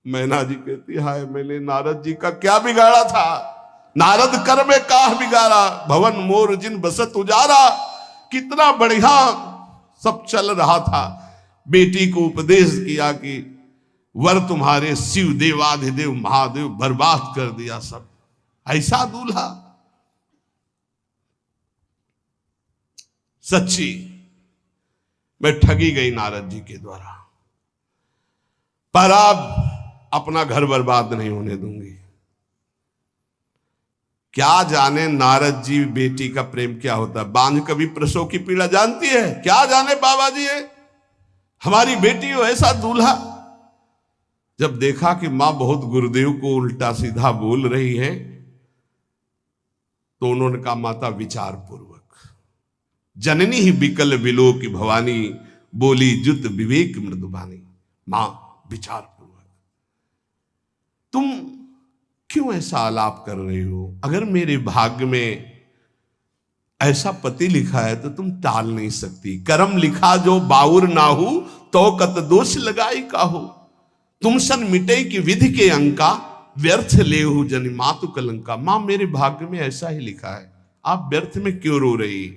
Speaker 1: मैना जी कहती, हाय मैंने नारद जी का क्या बिगाड़ा था, नारद कर में काह बिगाड़ा, भवन मोर जिन बसत उजारा। कितना बढ़िया सब चल रहा था, बेटी को उपदेश किया कि वर तुम्हारे शिव देवाधिदेव महादेव, बर्बाद कर दिया सब। ऐसा दूल्हा, सच्ची मैं ठगी गई नारद जी के द्वारा, पर अब अपना घर बर्बाद नहीं होने दूंगी। क्या जाने नारद जी बेटी का प्रेम क्या होता है, बांझ कभी प्रसव की पीड़ा जानती है, क्या जाने बाबा जी है हमारी बेटी हो ऐसा दूल्हा। जब देखा कि मां बहुत गुरुदेव को उल्टा सीधा बोल रही है तो उन्होंने कहा, माता विचार पूर्वक। जननी ही बिकल बिलो की भवानी, बोली जुत विवेक मृदुबानी। मां विचार पूर्वक, तुम क्यों ऐसा आलाप कर रही हो, अगर मेरे भाग्य में ऐसा पति लिखा है तो तुम टाल नहीं सकती। करम लिखा जो बाउर नाहू, तो कत दोष लगाई काहू। तुम सन मिटे की विधि के अंका, व्यर्थ लेहू जनि मातु कलंका। मां मेरे भाग्य में ऐसा ही लिखा है, आप व्यर्थ में क्यों रो रही।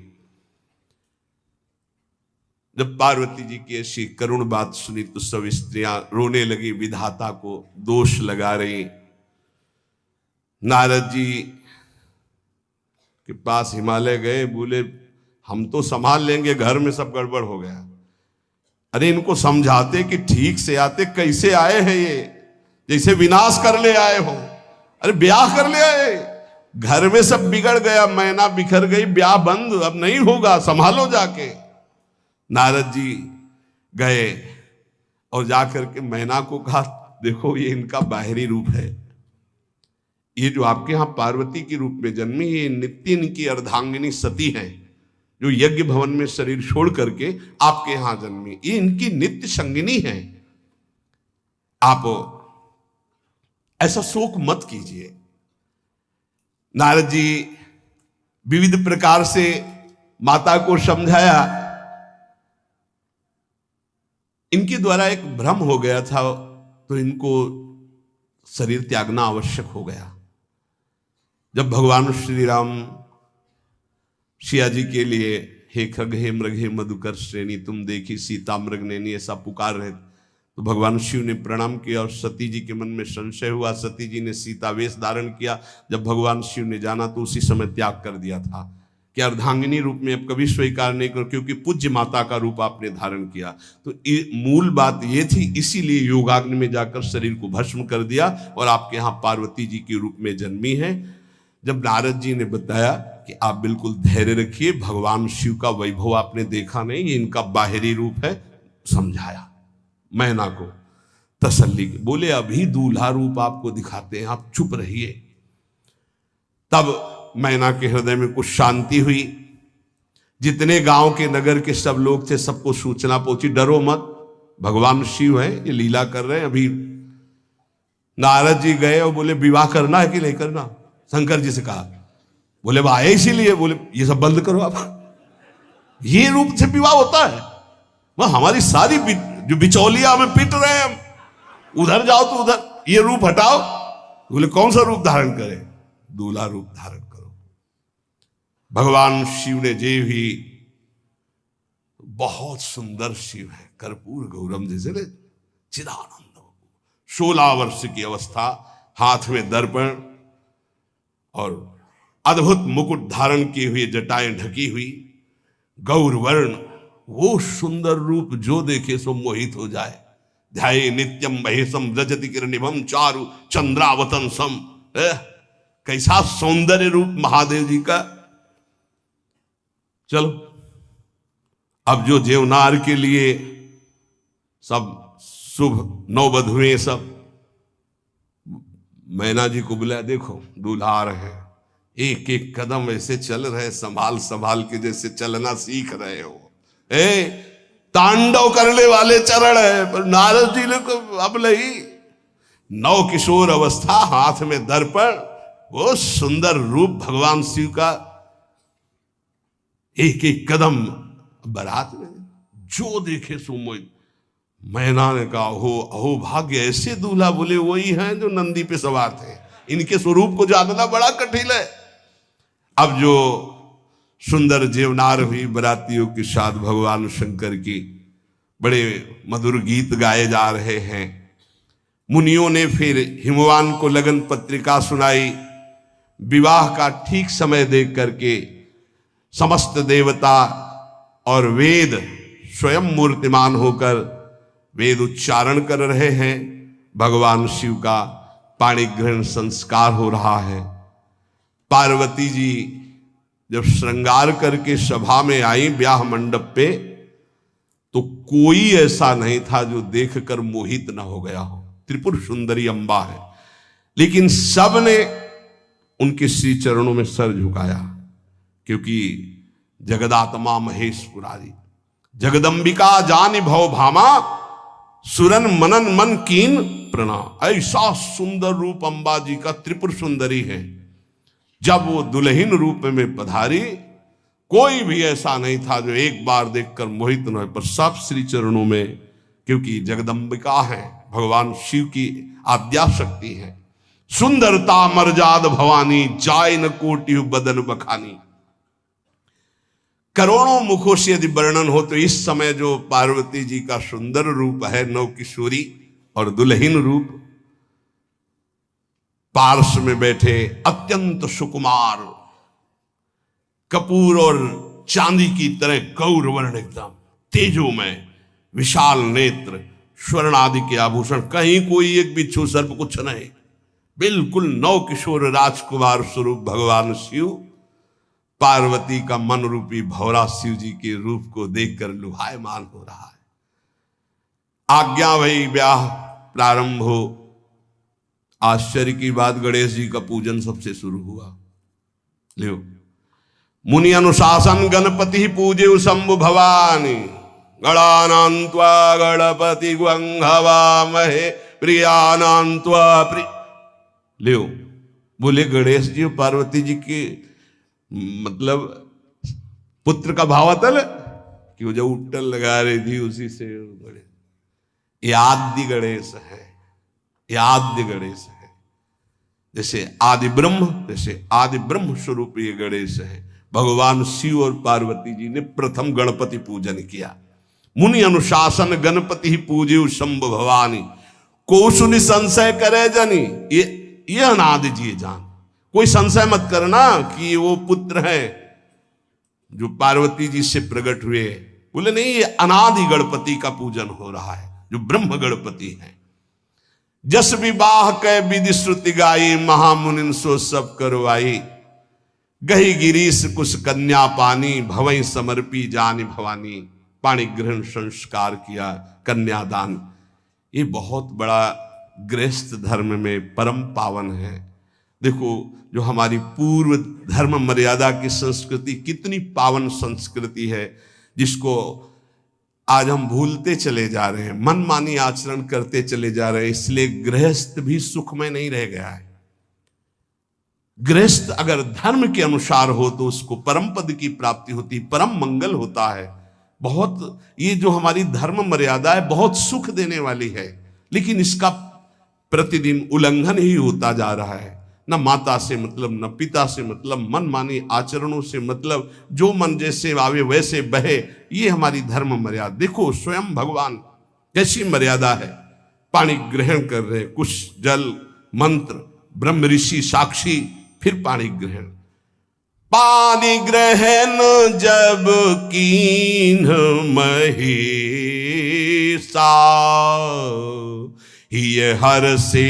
Speaker 1: जब पार्वती जी की ऐसी करुण बात सुनी तो सब स्त्रियां रोने लगी, विधाता को दोष लगा रही। नारद जी के पास हिमालय गए, बोले हम तो संभाल लेंगे, घर में सब गड़बड़ हो गया। अरे इनको समझाते कि ठीक से आते, कैसे आए हैं ये, जैसे विनाश कर ले आए हो। अरे ब्याह कर ले आए, घर में सब बिगड़ गया, मैना बिखर गई, ब्याह बंद, अब नहीं होगा, संभालो जाके। नारद जी गए और जाकर के मैना को कहा, देखो ये इनका बाहरी रूप है, ये जो आपके यहां पार्वती के रूप में जन्मी, ये नित्य इनकी अर्धांगिनी सती है, जो यज्ञ भवन में शरीर छोड़ करके आपके यहां जन्मी, ये इनकी नित्य संगिनी है। आप ऐसा शोक मत कीजिए। नारद जी विविध प्रकार से माता को समझाया। इनके द्वारा एक भ्रम हो गया था तो इनको शरीर त्यागना आवश्यक हो गया। जब भगवान श्री राम सिया जी के लिए हे खग हे मृग हे मधुकर श्रेणी तुम देखी सीता मृग नैनी ऐसा पुकार रहे, तो भगवान शिव ने प्रणाम किया और सती जी के मन में संशय हुआ। सती जी ने सीता वेश धारण किया। जब भगवान शिव ने जाना तो उसी समय त्याग कर दिया था कि अर्धांगिनी रूप में अब कभी स्वीकार नहीं करो, क्योंकि पूज्य माता का रूप आपने धारण किया। तो मूल बात ये थी, इसीलिए योगाग्नि में जाकर शरीर को भस्म कर दिया और आपके यहाँ पार्वती जी के रूप में जन्मी है। जब नारद जी ने बताया कि आप बिल्कुल धैर्य रखिए, भगवान शिव का वैभव आपने देखा नहीं, ये इनका बाहरी रूप है, समझाया मैना को तसल्ली। बोले अभी दूल्हा रूप आपको दिखाते हैं, आप चुप रहिए। तब मैना के हृदय में कुछ शांति हुई। जितने गांव के नगर के सब लोग थे सबको सूचना पहुंची, डरो मत, भगवान शिव है, ये लीला कर रहे हैं। अभी नारद जी गए और बोले विवाह करना है कि नहीं करना, शंकर जी से कहा। बोले वह आए इसीलिए, बोले ये सब बंद करो आप, ये रूप से विवाह होता है, वह हमारी सारी जो बिचौलिया हमें पीट रहे हैं, हम उधर जाओ तो उधर, ये रूप हटाओ। बोले कौन सा रूप धारण करें, दूल्हा रूप धारण करो। भगवान शिव ने जे भी, बहुत सुंदर शिव है, कर्पूर गौरम जैसे चिदानंद, 16 वर्ष की अवस्था, हाथ में दर्पण और अद्भुत मुकुट धारण किए हुए, जटाएं ढकी हुई, गौर वर्ण, वो सुंदर रूप जो देखे सो मोहित हो जाए। ध्याये नित्यम महेशम रजति किरणिभम चारु चंद्रावतन सम। कैसा सौंदर्य रूप महादेव जी का। चलो अब जो जेवनार के लिए सब शुभ नववधुएं सब मैना जी को बुलाया, देखो दूल्हा आ रहे हैं, एक एक कदम ऐसे चल रहे, संभाल संभाल के जैसे चलना सीख रहे हो। तांडव करने वाले चरण है, पर नारद जी ने को अब नहीं। नव किशोर अवस्था, हाथ में दर्पण, वो सुंदर रूप भगवान शिव का, एक एक कदम बारात में जो देखे सो मोहित। मैना ने कहा हो अहो भाग्य, ऐसे दूल्हा बोले वही हैं जो नंदी पे सवार थे, इनके स्वरूप को जानना बड़ा कठिन है। अब जो सुंदर जेवनार हुई बरातियों के साथ भगवान शंकर की बड़े मधुर गीत गाए जा रहे हैं। मुनियों ने फिर हिमवान को लगन पत्रिका सुनाई। विवाह का ठीक समय देख करके समस्त देवता और वेद स्वयं मूर्तिमान होकर वेद उच्चारण कर रहे हैं। भगवान शिव का पाणी ग्रहण संस्कार हो रहा है। पार्वती जी जब श्रृंगार करके सभा में आई ब्याह मंडप पे, तो कोई ऐसा नहीं था जो देखकर मोहित न हो गया हो। त्रिपुर सुंदरी अंबा है, लेकिन सब ने उनके श्री चरणों में सर झुकाया, क्योंकि जगदात्मा महेश पुरारी जगदंबिका जानि भव भामा सुरन मनन मन कीन प्रणाम। ऐसा सुंदर रूप अंबा जी का त्रिपुर सुंदरी है। जब वो दुल्हन रूप में पधारी, कोई भी ऐसा नहीं था जो एक बार देखकर मोहित न हो, पर सब श्री चरणों में, क्योंकि जगदंबिका है, भगवान शिव की आद्या शक्ति है। सुंदरता मर्जाद भवानी जाय न कोटि बदन बखानी। करोड़ों मुखों से यदि वर्णन हो तो इस समय जो पार्वती जी का सुंदर रूप है, नव किशोरी और दुल्हन रूप, पार्श्व में बैठे अत्यंत सुकुमार, कपूर और चांदी की तरह गौर वर्ण, एकदम तेजोमय, विशाल नेत्र, स्वर्ण आदि के आभूषण, कहीं कोई एक बिच्छू सर्प कुछ नहीं, बिल्कुल नव किशोर राजकुमार स्वरूप भगवान शिव। पार्वती का मन रूपी भौरा शिव जी के रूप को देखकर लुभायमान हो रहा है। आज्ञा भई ब्याह प्रारंभ हो। आश्चर्य की बात, गणेश जी का पूजन सबसे शुरू हुआ। लियो, मुनि अनुशासन गणपति पूजे शंभु भवानी गणानान्त्वा गणपति ग्वंघवामहे प्रियानान्त्वा प्रिय। लियो, बोले गणेश जी पार्वती जी के मतलब पुत्र का भावातल कि वो जो उट्टल लगा रही थी उसी से गणेश, ये आदि गणेश है, ये आद्य गणेश है। जैसे आदि ब्रह्म, जैसे आदि ब्रह्म स्वरूप ये गणेश है। भगवान शिव और पार्वती जी ने प्रथम गणपति पूजन किया। मुनि अनुशासन गणपति पूजे शंभु भवानी को सुनि संशय करे जनी। ये अनादि जी जान, कोई संशय मत करना कि वो पुत्र है जो पार्वती जी से प्रकट हुए। बोले नहीं, ये अनादि गणपति का पूजन हो रहा है जो ब्रह्म गणपति है। जस विवाह कै विधि श्रुति गाई महामुनिन सो सब करवाई। गही गिरीश कुश कन्या पानी भवई समर्पी जानी भवानी। पाणी ग्रहण संस्कार किया, कन्यादान। ये बहुत बड़ा गृहस्थ धर्म में परम पावन है। देखो, जो हमारी पूर्व धर्म मर्यादा की संस्कृति कितनी पावन संस्कृति है, जिसको आज हम भूलते चले जा रहे हैं, मनमानी आचरण करते चले जा रहे हैं। इसलिए गृहस्थ भी सुख में नहीं रह गया है। गृहस्थ अगर धर्म के अनुसार हो तो उसको परम पद की प्राप्ति होती, परम मंगल होता है। बहुत ये जो हमारी धर्म मर्यादा है बहुत सुख देने वाली है, लेकिन इसका प्रतिदिन उल्लंघन ही होता जा रहा है। न माता से मतलब, न पिता से मतलब, मनमानी आचरणों से मतलब, जो मन जैसे आवे वैसे बहे, ये हमारी धर्म मर्यादा। देखो स्वयं भगवान कैसी मर्यादा है, पानी ग्रहण कर रहे, कुछ जल मंत्र, ब्रह्म ऋषि साक्षी, फिर पानी ग्रहण। पानी ग्रहण जब कीन महेशा, ये हर से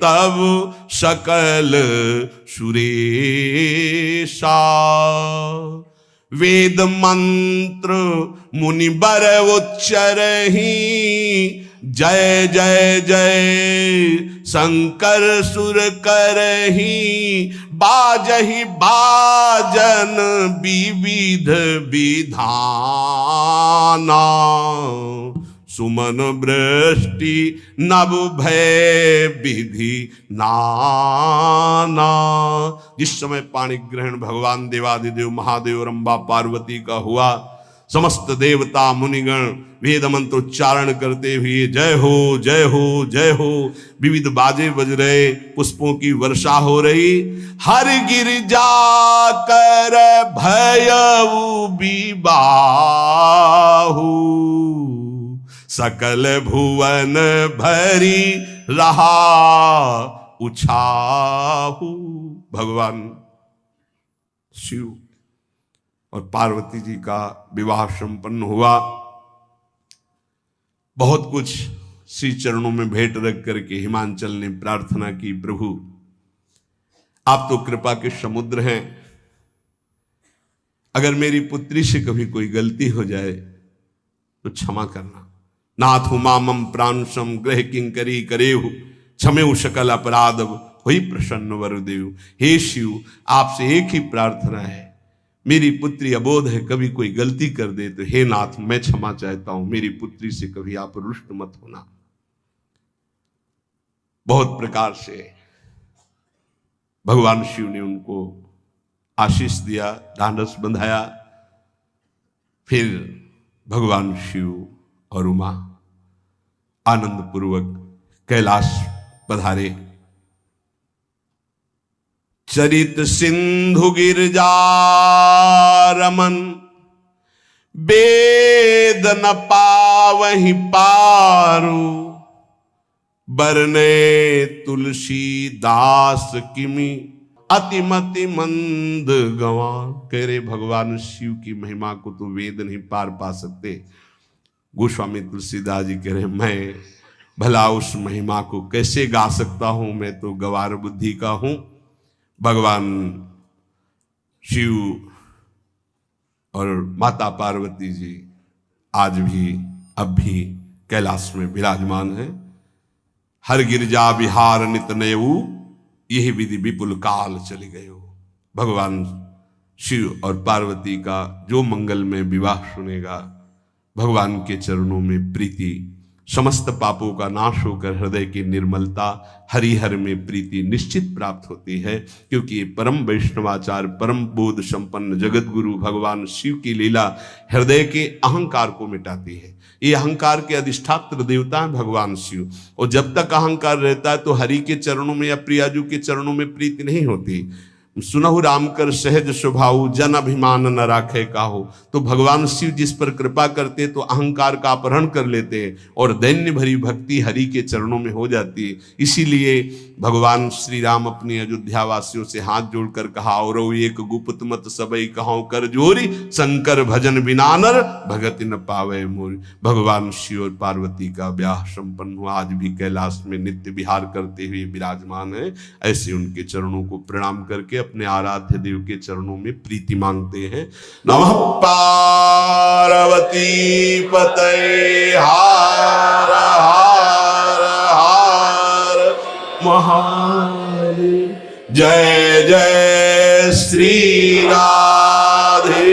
Speaker 1: तब सकल सुरेशा। वेद मंत्र मुनि बर उच्चरहि, जय जय जय शंकर सुर करहि। बाजहि बाजन विविध विधाना, सुमन वृष्टि नभ भय विधि नाना। जिस समय पाणी ग्रहण भगवान देवादिदेव महादेव रंबा पार्वती का हुआ, समस्त देवता मुनिगण वेद मंत्रोच्चारण करते हुए जय हो जय हो जय हो, विविध बाजे बज रहे, पुष्पों की वर्षा हो रही। हर गिरिजा कर भयउ विबाहु, सकल भुवन भरी रहा उछाहु। भगवान शिव और पार्वती जी का विवाह संपन्न हुआ। बहुत कुछ श्री चरणों में भेंट रख करके हिमांचल ने प्रार्थना की, प्रभु आप तो कृपा के समुद्र हैं, अगर मेरी पुत्री से कभी कोई गलती हो जाए तो क्षमा करना। नाथ मामम प्रांशम ग्रह किंकरी करेहु, क्षमेउ सकल अपराध हुई प्रसन्न वरुदेव। हे शिव, आपसे एक ही प्रार्थना है, मेरी पुत्री अबोध है, कभी कोई गलती कर दे तो हे नाथ मैं क्षमा चाहता हूं, मेरी पुत्री से कभी आप रुष्ट मत होना। बहुत प्रकार से भगवान शिव ने उनको आशीष दिया, ढांढस बंधाया। फिर भगवान शिव और उमा आनंद पूर्वक कैलाश पधारे। चरित सिंधु गिरजा रमन, वेद न पावहि पारु। बरने तुलसी दास किमि, अतिमति मंद गंवार। कह रहे भगवान शिव की महिमा को तो वेद नहीं पार पा सकते। गोस्वामी तुलसीदास जी कह रहे मैं भला उस महिमा को कैसे गा सकता हूं, मैं तो गवार बुद्धि का हूं। भगवान शिव और माता पार्वती जी आज भी अब भी कैलाश में विराजमान है। हर गिरजा विहार नित नयऊ, यही विधि विपुल काल चले गए हो। भगवान शिव और पार्वती का जो मंगल में विवाह सुनेगा, भगवान के चरणों में प्रीति, समस्त पापों का नाश होकर हृदय की निर्मलता, हरिहर में प्रीति निश्चित प्राप्त होती है। क्योंकि ये परम वैष्णवाचार, परम बोध संपन्न जगत गुरु भगवान शिव की लीला हृदय के अहंकार को मिटाती है। ये अहंकार के अधिष्ठात्र देवता है भगवान शिव, और जब तक अहंकार रहता है तो हरि के चरणों में या प्रियाजू के चरणों में प्रीति नहीं होती। सुनहु राम कर सहज स्वभाव, जन अभिमान न राखे काहू। तो भगवान शिव जिस पर कृपा करते तो अहंकार का अपहरण कर लेते और दैन्य भरी भक्ति हरि के चरणों में हो जाती है। इसीलिए भगवान श्री राम अपनी अयोध्या वासियों से हाथ जोड़कर कहा, और एक गुप्त मत सबई कहां कर जोरी, शंकर भजन बिना नर भगति न पावे मोरी। भगवान शिव और पार्वती का ब्याह संपन्न हुआ, आज भी कैलाश में नित्य विहार करते हुए विराजमान है। ऐसे उनके चरणों को प्रणाम करके अपने आराध्य देव के चरणों में प्रीति मांगते हैं। नमः पार्वती पतये हार हार हार महादेव। जय जय श्री राधे।